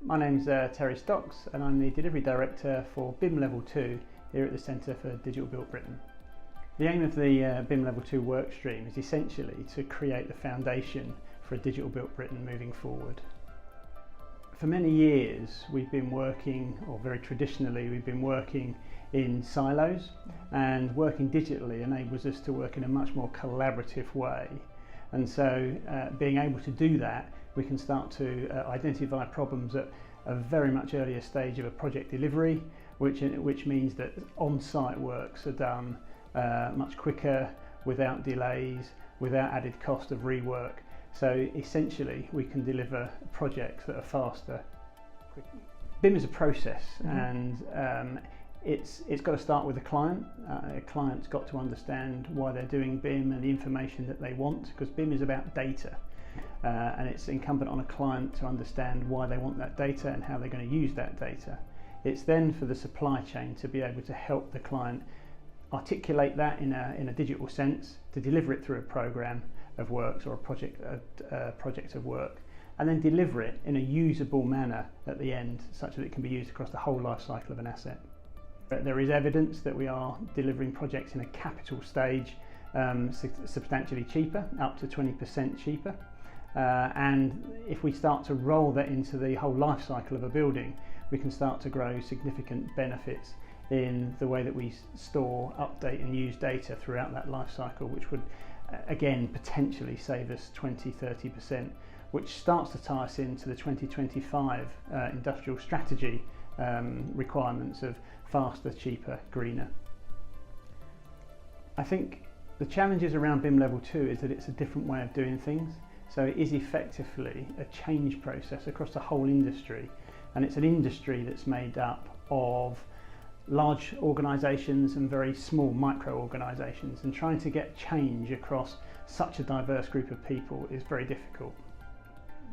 My name's Terry Stocks and I'm the Delivery Director for BIM Level 2 here at the Centre for Digital Built Britain. The aim of the BIM Level 2 workstream is essentially to create the foundation for a digital built Britain moving forward. For many years we've been working, or very traditionally we've been working in silos, and working digitally enables us to work in a much more collaborative way. And so being able to do that, we can start to identify problems at a very much earlier stage of a project delivery, which means that on-site works are done much quicker, without delays, without added cost of rework. So essentially we can deliver projects that are faster. BIM is a process, and it's got to start with the client. A client's got to understand why they're doing BIM and the information that they want, because BIM is about data. And it's incumbent on a client to understand why they want that data and how they're going to use that data. It's then for the supply chain to be able to help the client articulate that in a digital sense, to deliver it through a program of works or a project of work, and then deliver it in a usable manner at the end, such that it can be used across the whole life cycle of an asset. There is evidence that we are delivering projects in a capital stage substantially cheaper, up to 20% cheaper. And if we start to roll that into the whole life cycle of a building, we can start to grow significant benefits in the way that we store, update and use data throughout that life cycle, which would again potentially save us 20–30%, which starts to tie us into the 2025 industrial strategy requirements of faster, cheaper, greener. I think the challenges around BIM Level 2 is that it's a different way of doing things. So it is effectively a change process across the whole industry, and it's an industry that's made up of large organisations and very small micro organisations, and trying to get change across such a diverse group of people is very difficult.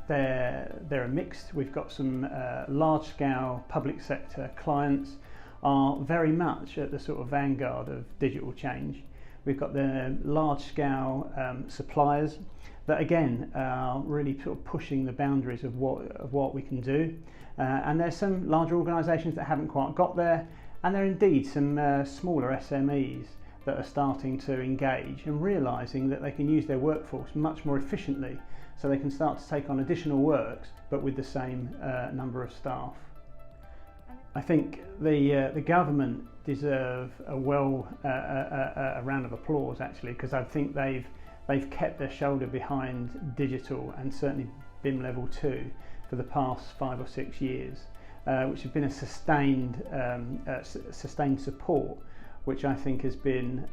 They're mixed. We've got some large-scale public sector clients are very much at the sort of vanguard of digital change. We've got the large-scale suppliers that again are really sort of pushing the boundaries of what we can do, and there's some larger organisations that haven't quite got there, and there are indeed some smaller SMEs that are starting to engage and realising that they can use their workforce much more efficiently, so they can start to take on additional works but with the same number of staff. I think the government deserve a round of applause actually, because I think they've kept their shoulder behind digital and certainly BIM Level 2 for the past 5 or 6 years, which has been a sustained support, which I think has been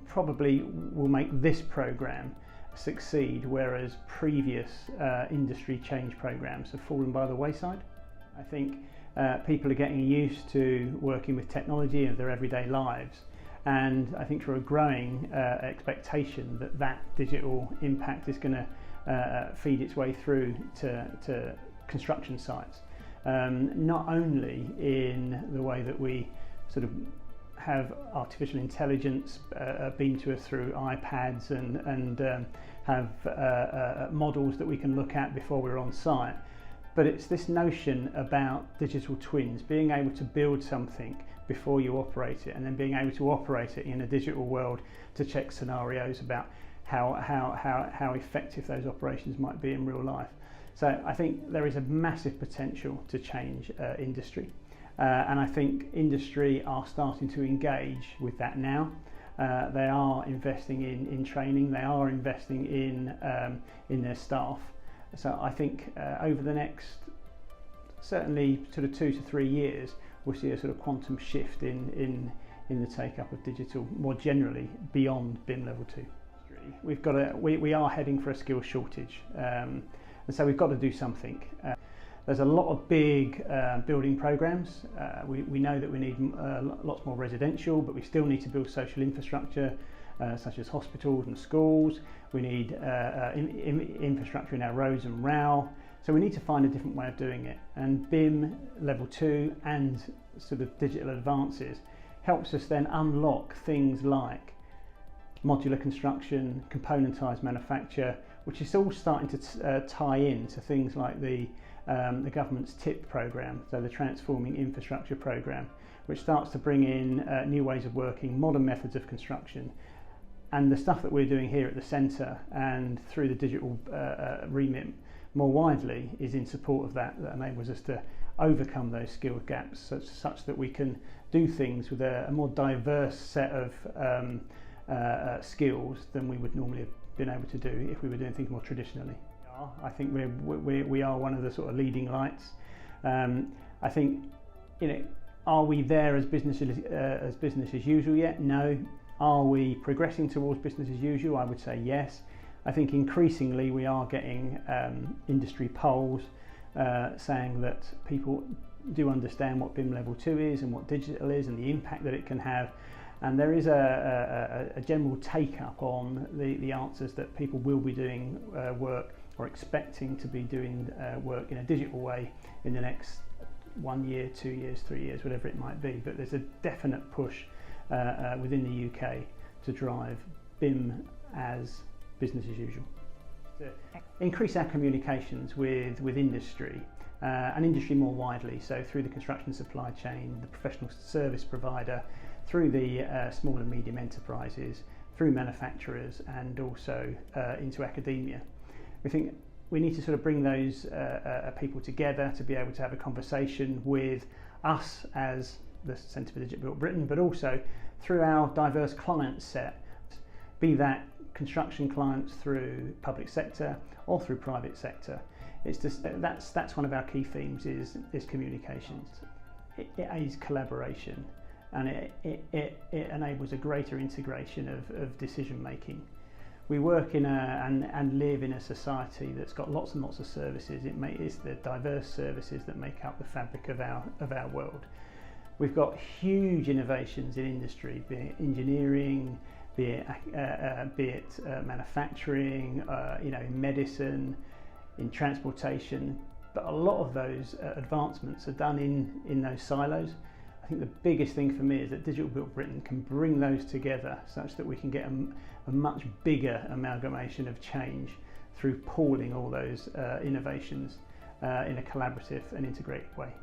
probably will make this programme succeed, whereas previous industry change programmes have fallen by the wayside. I think people are getting used to working with technology in their everyday lives, and I think for a growing expectation that digital impact is going to feed its way through to construction sites, not only in the way that we sort of have artificial intelligence beamed to us through iPads and have models that we can look at before we're on site, but it's this notion about digital twins, being able to build something before you operate it, and then being able to operate it in a digital world to check scenarios about how effective those operations might be in real life. So I think there is a massive potential to change industry, and I think industry are starting to engage with that now. They are investing in training, they are investing in their staff. So I think over the next certainly sort of 2 to 3 years, we'll see a sort of quantum shift in the take-up of digital more generally beyond BIM Level 2. We are heading for a skills shortage, and so we've got to do something. There's a lot of big building programs. We know that we need lots more residential, but we still need to build social infrastructure such as hospitals and schools. We need infrastructure in our roads and rail. So we need to find a different way of doing it. And BIM Level 2 and sort of digital advances helps us then unlock things like modular construction, componentised manufacture, which is all starting to tie in to things like the government's TIP programme, so the Transforming Infrastructure programme, which starts to bring in new ways of working, modern methods of construction. And the stuff that we're doing here at the centre and through the digital remit more widely is in support of that enables us to overcome those skills gaps such that we can do things with a more diverse set of skills than we would normally have been able to do if we were doing things more traditionally. I think we are one of the sort of leading lights. I think, are we there as business as usual yet? No. Are we progressing towards business as usual? I would say yes. I think increasingly we are getting industry polls saying that people do understand what BIM Level 2 is and what digital is and the impact that it can have. And there is a general take-up on the answers that people will be doing work or expecting to be doing work in a digital way in the next 1 year, 2 years, 3 years, whatever it might be. But there's a definite push within the UK to drive BIM as business as usual. To increase our communications with industry and industry more widely, so through the construction supply chain, the professional service provider, through the small and medium enterprises, through manufacturers, and also into academia. We think we need to sort of bring those people together to be able to have a conversation with us as the Centre for Digital Built Britain, but also through our diverse client set, be that construction clients through public sector or through private sector. It's just that's one of our key themes is communications. It aids collaboration, and it enables a greater integration of decision making. We work in and live in a society that's got lots and lots of services. It's the diverse services that make up the fabric of our world. We've got huge innovations in industry, be it engineering, be it manufacturing, in medicine, in transportation. But a lot of those advancements are done in those silos. I think the biggest thing for me is that Digital Built Britain can bring those together such that we can get a much bigger amalgamation of change through pooling all those innovations in a collaborative and integrated way.